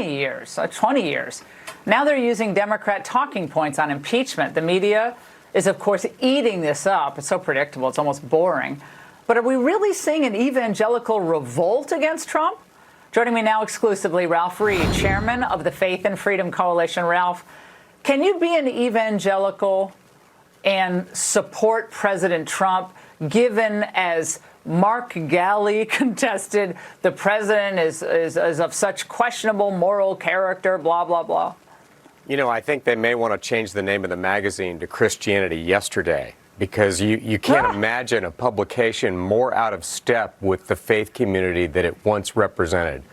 years, 20 years. Now they're using Democrat talking points on impeachment. The media is, of course, eating this up. It's so predictable. It's almost boring. But are we really seeing an evangelical revolt against Trump? Joining me now exclusively, Ralph Reed, chairman of the Faith and Freedom Coalition. Ralph, can you be an evangelical and support President Trump, given, as Mark Galli contested, the president is of such questionable moral character, blah, blah, blah? You know, I think they may want to change the name of the magazine to Christianity Yesterday, because you can't imagine a publication more out of step with the faith community that it once represented.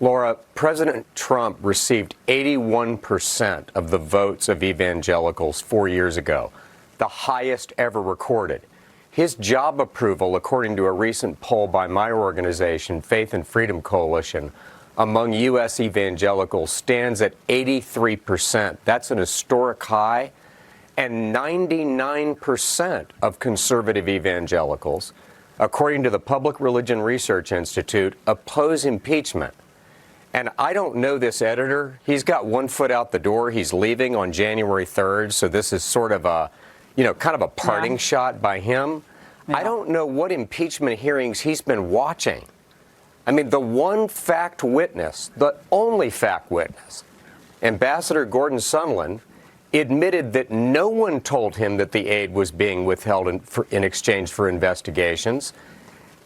Laura, President Trump received 81% of the votes of evangelicals 4 years ago, the highest ever recorded. His job approval, according to a recent poll by my organization, Faith and Freedom Coalition, among U.S. evangelicals stands at 83%. That's an historic high. And 99% of conservative evangelicals, according to the Public Religion Research Institute, oppose impeachment. And I don't know this editor. He's got one foot out the door. He's leaving on January 3rd. So this is sort of a, kind of a parting shot by him. Yeah. I don't know what impeachment hearings he's been watching. I mean, the one fact witness, the only fact witness, Ambassador Gordon Sondland, admitted that no one told him that the aid was being withheld in exchange for investigations,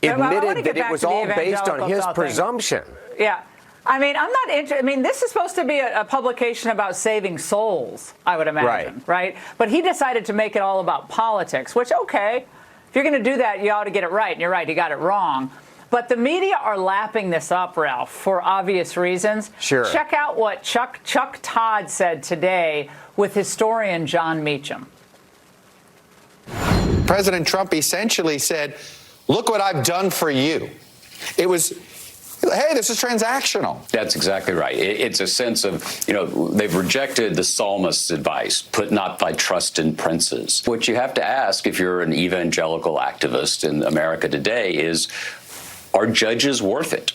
admitted that it was all based on his presumption. Yeah. I mean, I'm not interested. I mean, this is supposed to be a publication about saving souls, I would imagine, right? But he decided to make it all about politics, which, okay, if you're going to do that, you ought to get it right. And you're right, he got it wrong. But the media are lapping this up, Ralph, for obvious reasons. Sure. Check out what Chuck Todd said today with historian John Meacham. President Trump essentially said, look what I've done for you. It was, hey, this is transactional. That's exactly right. It's a sense of, they've rejected the psalmist's advice, put not thy trust in princes. What you have to ask if you're an evangelical activist in America today is, are judges worth it?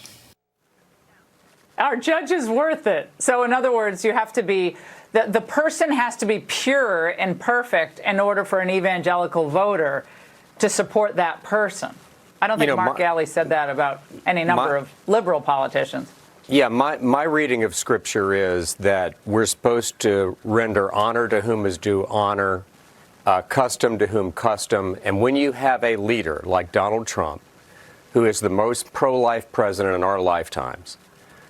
Are judges worth it? So in other words, you have to be, the person has to be pure and perfect in order for an evangelical voter to support that person. I don't think Mark Galli said that about any number of liberal politicians. Yeah, my reading of Scripture is that we're supposed to render honor to whom is due honor, custom to whom custom. And when you have a leader like Donald Trump, who is the most pro-life president in our lifetimes,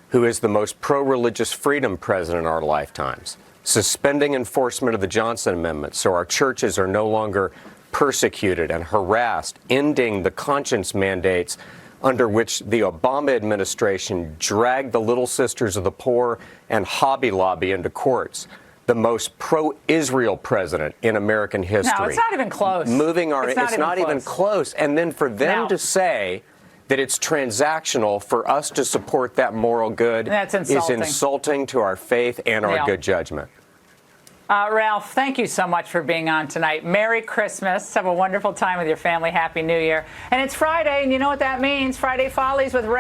who is the most pro-religious freedom president in our lifetimes, suspending enforcement of the Johnson Amendment so our churches are no longer persecuted and harassed, ending the conscience mandates under which the Obama administration dragged the Little Sisters of the Poor and Hobby Lobby into courts, the most pro-Israel president in American history. No, it's not even close. It's not even close. And then for them to say that it's transactional for us to support that moral good is insulting to our faith and our good judgment. Ralph, thank you so much for being on tonight. Merry Christmas. Have a wonderful time with your family. Happy New Year. And it's Friday, and you know what that means. Friday Follies with Ray.